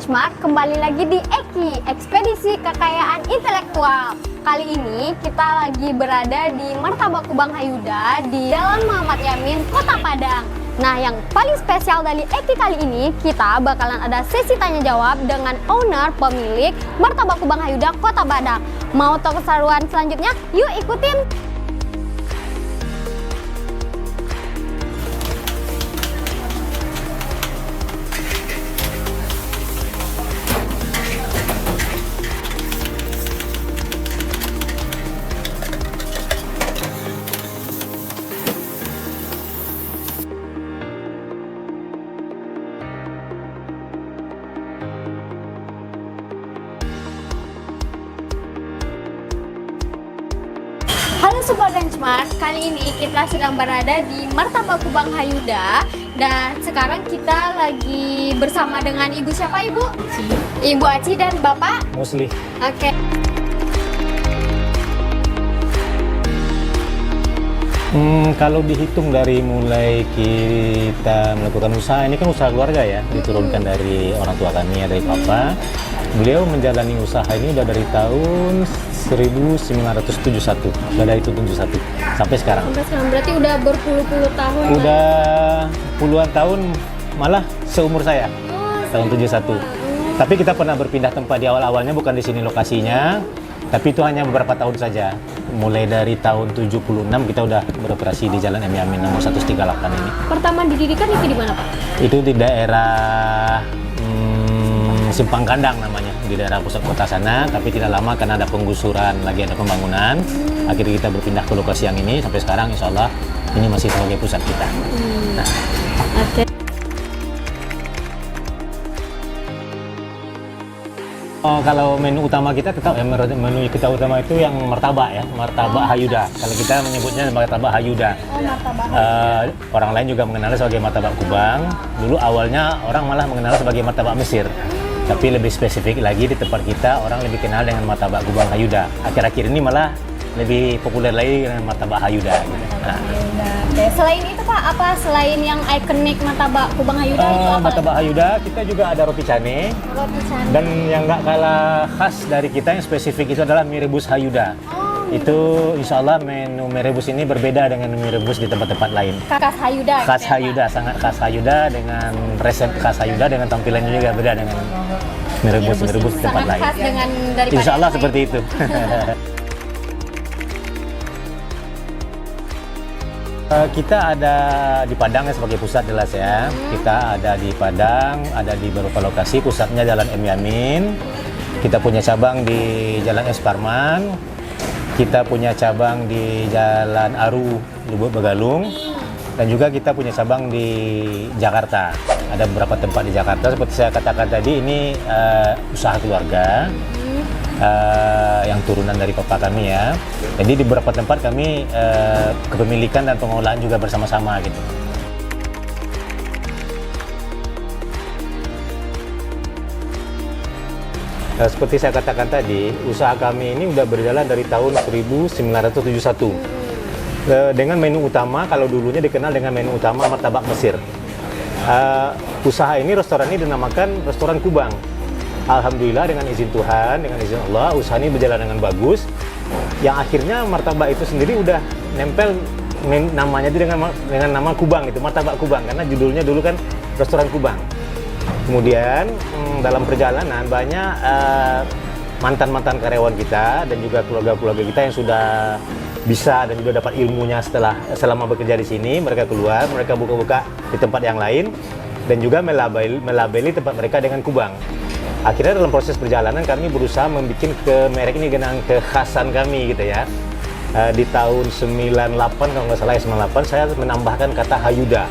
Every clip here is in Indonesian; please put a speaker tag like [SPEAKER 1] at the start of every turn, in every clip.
[SPEAKER 1] Benchmark, kembali lagi di Eki, Ekspedisi Kekayaan Intelektual. Kali ini kita lagi berada di Martabak Kubang Hayuda di Jalan Muhammad Yamin, Kota Padang. Nah, yang paling spesial dari Eki kali ini, kita bakalan ada sesi tanya jawab dengan owner pemilik Martabak Kubang Hayuda, Kota Padang. Mau tahu keseruan selanjutnya? Yuk ikutin! Halo Sobat Benchmark, kali ini kita sedang berada di Martabak Kubang Hayuda. Dan sekarang kita lagi bersama dengan Ibu siapa Ibu? Ibu Aci dan Bapak?
[SPEAKER 2] Musli.
[SPEAKER 1] Oke.
[SPEAKER 2] Kalau dihitung dari mulai kita melakukan usaha, ini kan usaha keluarga ya, diturunkan dari orang tua kami, dari Papa. Beliau menjalani usaha ini udah dari tahun 1971, udah dari itu 71 sampai sekarang.
[SPEAKER 1] Sampai sekarang berarti udah berpuluh-puluh tahun.
[SPEAKER 2] Udah puluhan tahun, malah seumur saya, tahun 71. Tapi kita pernah berpindah tempat di awal-awalnya, bukan di sini lokasinya, tapi itu hanya beberapa tahun saja. Mulai dari tahun 76 kita udah beroperasi di Jalan M. Yamin nomor 138 ini.
[SPEAKER 1] Pertama didirikan itu di mana Pak?
[SPEAKER 2] Itu di daerah Simpang Kandang namanya, di daerah pusat kota sana, tapi tidak lama karena ada penggusuran, lagi ada pembangunan. Akhirnya kita berpindah ke lokasi yang ini, sampai sekarang insya Allah ini masih sebagai pusat kita. Nah.
[SPEAKER 1] Oke.
[SPEAKER 2] Kalau menu utama kita tetap menu kita utama itu yang martabak ya, martabak Hayuda. Kalau kita menyebutnya martabak Hayuda. Orang lain juga mengenalnya sebagai martabak Kubang. Dulu awalnya orang malah mengenalnya sebagai martabak Mesir. Tapi lebih spesifik lagi di tempat kita orang lebih kenal dengan martabak Kubang Hayuda. Akhir-akhir ini malah lebih populer lagi dengan martabak Hayuda. Gitu. Nah.
[SPEAKER 1] Oke. Selain itu Pak, apa selain yang ikonik martabak Kubang Hayuda itu apa?
[SPEAKER 2] Martabak Hayuda kita juga ada roti cane.
[SPEAKER 1] Roti cane.
[SPEAKER 2] Dan yang nggak kalah khas dari kita yang spesifik itu adalah mie rebus Hayuda. Itu insya Allah menu mie rebus ini berbeda dengan mie rebus di tempat-tempat lain.
[SPEAKER 1] Khas Hayuda.
[SPEAKER 2] Khas
[SPEAKER 1] gitu ya,
[SPEAKER 2] Hayuda, sangat khas Hayuda dengan resep khas Hayuda dengan tampilannya juga beda dengan mie rebus di tempat
[SPEAKER 1] sangat
[SPEAKER 2] lain.
[SPEAKER 1] khas dengan daripada
[SPEAKER 2] Insya Allah
[SPEAKER 1] yang
[SPEAKER 2] seperti
[SPEAKER 1] lain.
[SPEAKER 2] itu. Kita ada di Padang ya sebagai pusat jelas ya. Kita ada di Padang, ada di beberapa lokasi. Pusatnya Jalan M. Yamin. Kita punya cabang di Jalan S. Parman. Kita punya cabang di Jalan Aru, Lubuk Begalung. Dan juga kita punya cabang di Jakarta. Ada beberapa tempat di Jakarta. Seperti saya katakan tadi, ini usaha keluarga. Yang turunan dari papa kami ya. Jadi di beberapa tempat kami kepemilikan dan pengolahan juga bersama-sama gitu. Seperti saya katakan tadi, usaha kami ini udah berjalan dari tahun 1971. Dengan menu utama, kalau dulunya dikenal dengan menu utama martabak Mesir. Usaha ini, restoran ini dinamakan Restoran Kubang. Alhamdulillah dengan izin Tuhan, dengan izin Allah, usaha ini berjalan dengan bagus. Yang akhirnya martabak itu sendiri udah nempel namanya itu dengan nama Kubang itu, martabak Kubang, karena judulnya dulu kan Restoran Kubang. Kemudian dalam perjalanan banyak mantan-mantan karyawan kita dan juga keluarga-keluarga kita yang sudah bisa dan juga dapat ilmunya selama bekerja di sini, mereka keluar, mereka buka-buka di tempat yang lain dan juga melabeli tempat mereka dengan Kubang. Akhirnya dalam proses perjalanan kami berusaha membuat merek ini dengan kekhasan kami gitu ya. Di tahun 98 kalau nggak salah ya, 98 saya menambahkan kata Hayuda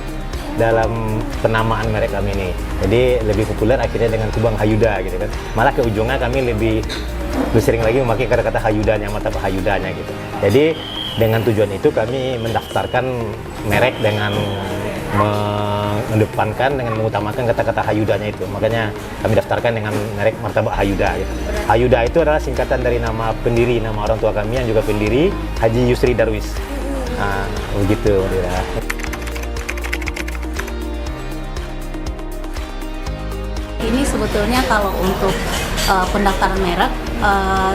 [SPEAKER 2] dalam penamaan merek kami ini. Jadi lebih populer akhirnya dengan Kubang Hayuda gitu kan. Malah ke ujungnya kami lebih sering lagi memakai kata-kata Hayudanya, martabak Hayudanya gitu. Jadi dengan tujuan itu kami mendaftarkan merek dengan mengedepankan dengan mengutamakan kata-kata Hayudanya itu. Makanya kami daftarkan dengan merek martabak Hayuda gitu. Hayuda itu adalah singkatan dari nama pendiri, nama orang tua kami yang juga pendiri, Haji Yusri Darwis. Nah, begitu ya.
[SPEAKER 3] ini sebetulnya kalau untuk pendaftaran merek,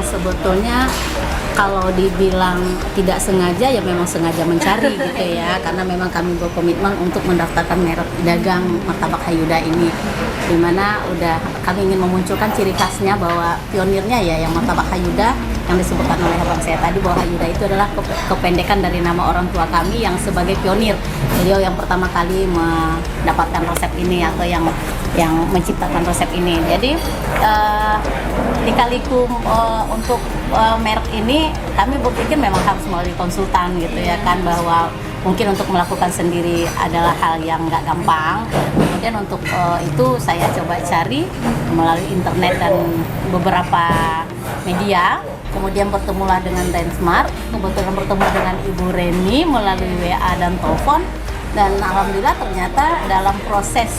[SPEAKER 3] sebetulnya kalau dibilang tidak sengaja ya memang sengaja mencari gitu ya, karena memang kami berkomitmen untuk mendaftarkan merek dagang martabak Hayuda ini, dimana udah kami ingin memunculkan ciri khasnya bahwa pionirnya ya yang martabak Hayuda yang disebutkan oleh abang saya tadi, bahwa Hayuda itu adalah kependekan dari nama orang tua kami yang sebagai pionir, beliau yang pertama kali mendapatkan resep ini atau yang menciptakan resep ini. Jadi dikaliku untuk merek ini kami berpikir memang harus melalui konsultan gitu ya kan, bahwa mungkin untuk melakukan sendiri adalah hal yang nggak gampang. Kemudian untuk itu saya coba cari melalui internet dan beberapa media. Kemudian bertemulah dengan Rensmart, kebetulan bertemu dengan Ibu Reni melalui WA dan telepon. Dan alhamdulillah ternyata dalam proses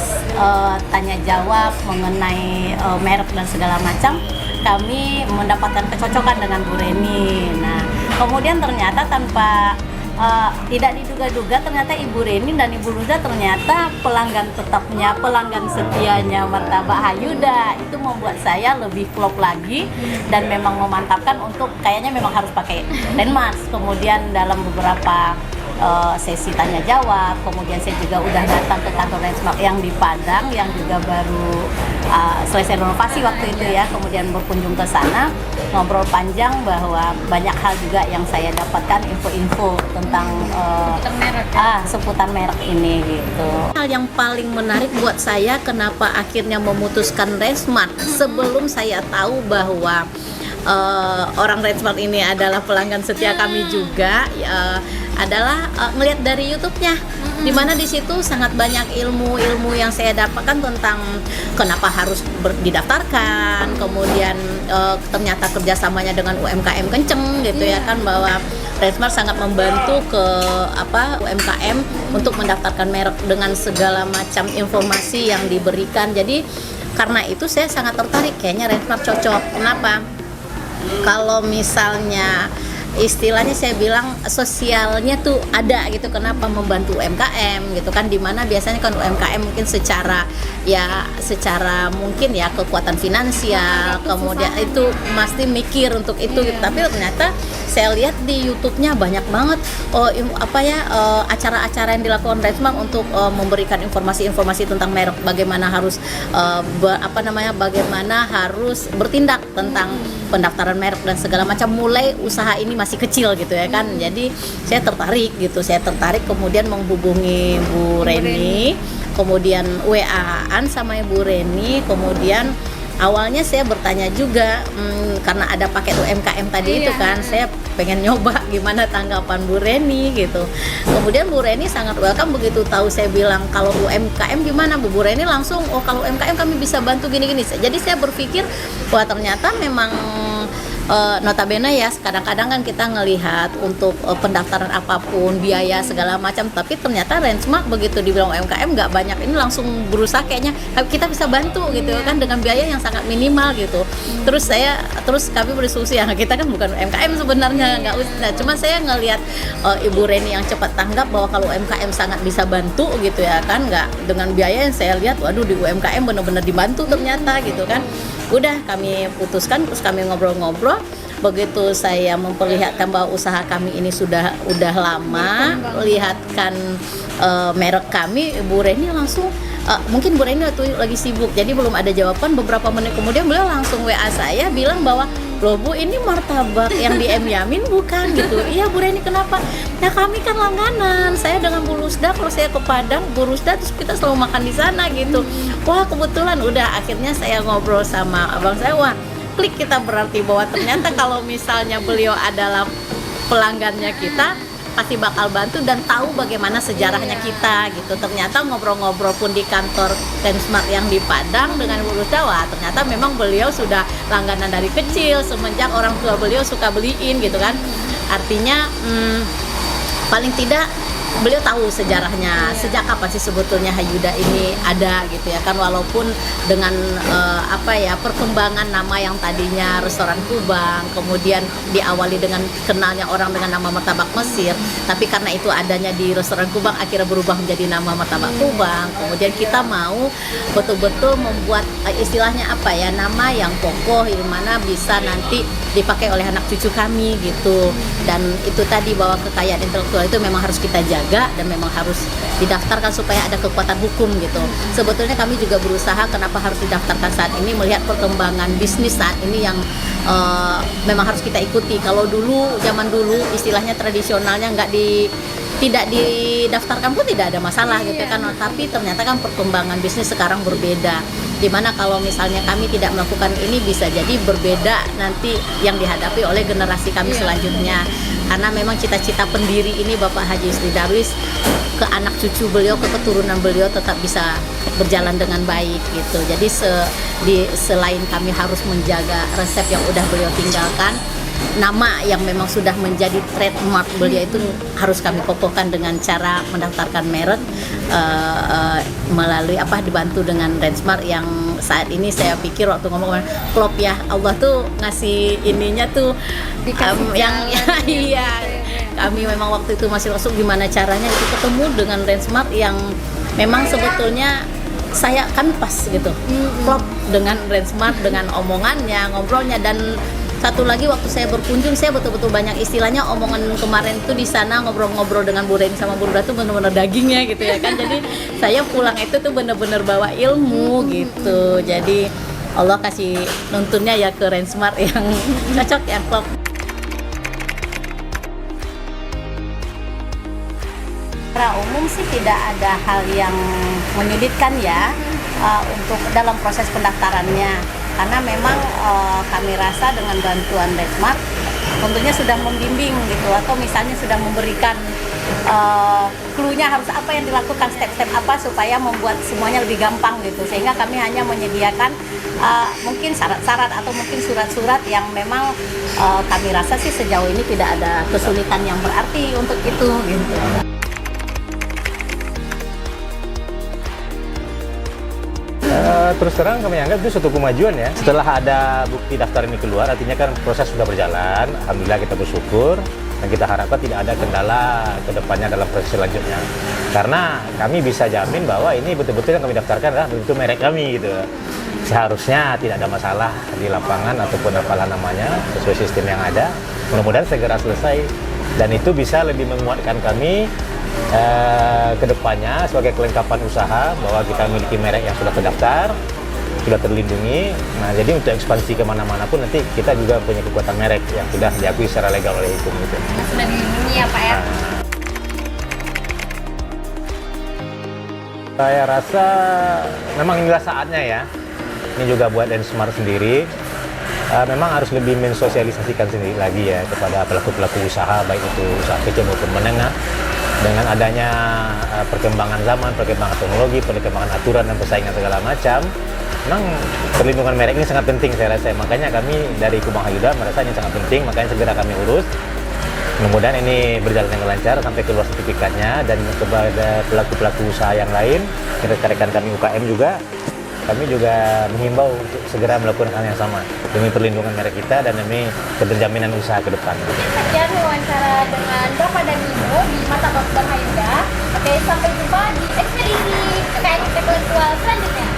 [SPEAKER 3] tanya jawab mengenai merek dan segala macam, kami mendapatkan kecocokan dengan Bu Reni. Nah, kemudian ternyata tanpa tidak diduga-duga, ternyata Ibu Reni dan Ibu Luza ternyata pelanggan tetapnya, pelanggan setianya martabak Hayuda. Itu membuat saya lebih klop lagi dan memang memantapkan untuk kayaknya memang harus pakai Renmas. Kemudian dalam beberapa sesi tanya jawab, kemudian saya juga udah datang ke kantor Rensmart yang di Padang yang juga baru selesai renovasi waktu itu ya, kemudian berkunjung ke sana, ngobrol panjang bahwa banyak hal juga yang saya dapatkan info-info tentang seputar merek ini gitu. Hal yang paling menarik buat saya kenapa akhirnya memutuskan Rensmart sebelum saya tahu bahwa orang Rensmart ini adalah pelanggan setia kami juga, adalah ngelihat dari YouTube-nya, dimana di situ sangat banyak ilmu-ilmu yang saya dapatkan tentang kenapa harus didaftarkan, kemudian ternyata kerjasamanya dengan UMKM kenceng gitu ya kan, bahwa Rensmart sangat membantu ke UMKM untuk mendaftarkan merek dengan segala macam informasi yang diberikan. Jadi karena itu saya sangat tertarik, kayaknya Rensmart cocok. Kenapa? Kalau misalnya istilahnya saya bilang sosialnya tuh ada gitu, kenapa membantu UMKM gitu kan, dimana biasanya kan UMKM mungkin secara mungkin ya kekuatan finansial, kemudian itu pasti mikir untuk itu gitu. Tapi ternyata saya lihat di YouTube-nya banyak banget acara-acara yang dilakukan Rensmart untuk memberikan informasi-informasi tentang merek, bagaimana harus bagaimana harus bertindak tentang pendaftaran merek dan segala macam, mulai usaha ini masih kecil gitu ya kan. Jadi saya tertarik kemudian menghubungi Bu Reni, kemudian WA-an sama Ibu Reni, kemudian awalnya saya bertanya juga karena ada paket UMKM tadi itu kan, saya pengen nyoba gimana tanggapan Bu Reni gitu. Kemudian Bu Reni sangat welcome, begitu tahu saya bilang kalau UMKM gimana, Bu Reni langsung kalau UMKM kami bisa bantu gini-gini. Jadi saya berpikir wah ternyata memang notabene ya kadang-kadang kan kita ngelihat untuk pendaftaran apapun biaya segala macam, tapi ternyata Rensmart begitu dibilang UMKM nggak banyak, ini langsung berusaha kayaknya kita bisa bantu gitu kan dengan biaya yang sangat minimal gitu. Terus kami berdiskusi ya, kita kan bukan UMKM sebenarnya, nggak usah. Nah, cuma saya ngelihat Ibu Reni yang cepat tanggap bahwa kalau UMKM sangat bisa bantu gitu ya kan, nggak dengan biaya yang saya lihat waduh di UMKM benar-benar dibantu ternyata gitu kan. Udah kami putuskan, terus kami ngobrol-ngobrol. Begitu saya memperlihatkan bahwa usaha kami ini udah lama, lihatkan merek kami, Bu Reni langsung mungkin Bu Reni waktu lagi sibuk, jadi belum ada jawaban. Beberapa menit kemudian beliau langsung WA saya bilang bahwa loh Bu, ini martabak yang di M Yamin bukan gitu. Iya Bu Reni, kenapa? Nah kami kan langganan, saya dengan Bu Rusda, kalau saya ke Padang Bu Rusda terus kita selalu makan di sana gitu. Wah kebetulan udah akhirnya saya ngobrol sama abang saya, wah klik kita, berarti bahwa ternyata kalau misalnya beliau adalah pelanggannya kita pasti bakal bantu dan tahu bagaimana sejarahnya kita gitu. Ternyata ngobrol-ngobrol pun di kantor Rensmart yang di Padang dengan Bu Rusda, wah ternyata memang beliau sudah langganan dari kecil semenjak orang tua beliau suka beliin gitu kan. Artinya paling tidak beliau tahu sejarahnya, sejak kapan sih sebetulnya Hayuda ini ada gitu ya kan, walaupun dengan perkembangan nama yang tadinya restoran Kubang, kemudian diawali dengan kenalnya orang dengan nama martabak Mesir, tapi karena itu adanya di restoran Kubang akhirnya berubah menjadi nama martabak Kubang. Kemudian kita mau betul-betul membuat istilahnya nama yang kokoh, yang mana bisa nanti dipakai oleh anak cucu kami gitu. Dan itu tadi bahwa kekayaan intelektual itu memang harus kita jaga dan memang harus didaftarkan supaya ada kekuatan hukum gitu. Sebetulnya kami juga berusaha kenapa harus didaftarkan saat ini, melihat perkembangan bisnis saat ini yang memang harus kita ikuti. Kalau dulu, zaman dulu istilahnya tradisionalnya tidak didaftarkan pun tidak ada masalah gitu kan, tapi ternyata kan perkembangan bisnis sekarang berbeda, dimana kalau misalnya kami tidak melakukan ini bisa jadi berbeda nanti yang dihadapi oleh generasi kami selanjutnya, karena memang cita-cita pendiri ini Bapak Haji Yusri Darwis ke anak cucu beliau, ke keturunan beliau tetap bisa berjalan dengan baik gitu. Jadi selain kami harus menjaga resep yang udah beliau tinggalkan, nama yang memang sudah menjadi trademark beliau itu harus kami kokohkan dengan cara mendaftarkan merek melalui dibantu dengan Rensmart yang saat ini saya pikir waktu ngomong klop ya, Allah tuh ngasih ininya tuh iya, kami memang waktu itu masih masuk gimana caranya itu ketemu dengan Rensmart yang memang sebetulnya kami pas gitu, klop dengan Rensmart, dengan omongannya, ngobrolnya. Dan satu lagi, waktu saya berkunjung, saya betul-betul banyak istilahnya omongan kemarin tuh di sana, ngobrol-ngobrol dengan Bu Reni sama Bu Ruda tuh bener-bener dagingnya gitu ya kan. Jadi saya pulang itu tuh bener-bener bawa ilmu gitu. Jadi Allah kasih nuntunnya ya ke Rensmart yang cocok, yang klop. Secara umum sih tidak ada hal yang menyulitkan ya untuk dalam proses pendaftarannya, karena memang kami rasa dengan bantuan Rensmart tentunya sudah membimbing gitu, atau misalnya sudah memberikan clue-nya harus apa yang dilakukan, step-step apa supaya membuat semuanya lebih gampang gitu, sehingga kami hanya menyediakan mungkin syarat-syarat atau mungkin surat-surat yang memang kami rasa sih sejauh ini tidak ada kesulitan yang berarti untuk itu gitu.
[SPEAKER 2] Terus terang kami anggap itu suatu kemajuan ya. Setelah ada bukti daftar ini keluar, artinya kan proses sudah berjalan. Alhamdulillah kita bersyukur dan kita harapkan tidak ada kendala ke depannya dalam proses selanjutnya. Karena kami bisa jamin bahwa ini betul-betul yang kami daftarkan adalah betul merek kami gitu. Seharusnya tidak ada masalah di lapangan ataupun apalah namanya sesuai sistem yang ada. Mudah-mudahan segera selesai dan itu bisa lebih menguatkan kami ke depannya sebagai kelengkapan usaha bahwa kita memiliki merek yang sudah terdaftar, sudah terlindungi. Nah, jadi untuk ekspansi kemana-mana pun nanti kita juga punya kekuatan merek yang sudah diakui secara legal oleh hukum gitu.
[SPEAKER 1] Sudah dilindungi ya Pak ya?
[SPEAKER 2] Saya rasa memang inilah saatnya ya. Ini juga buat Rensmart sendiri. Memang harus lebih mensosialisasikan sendiri lagi ya kepada pelaku-pelaku usaha, baik itu usaha kecil maupun menengah. Dengan adanya perkembangan zaman, perkembangan teknologi, perkembangan aturan dan persaingan segala macam, memang perlindungan merek ini sangat penting saya rasa. Makanya kami dari Kubang Hayuda merasa ini sangat penting, makanya segera kami urus. Mudah-mudahan ini berjalan dengan lancar sampai keluar sertifikatnya, dan kepada pelaku-pelaku usaha yang lain, rekan-rekan kami UKM juga, kami juga menghimbau untuk segera melakukan hal yang sama demi perlindungan merek kita dan demi keterjaminan usaha ke depan.
[SPEAKER 1] Sekian wawancara dengan Bapak dan Ibu di Martabak Kubang Hayuda. Oke, sampai jumpa di ekspedisi kekayaan intelektual selanjutnya.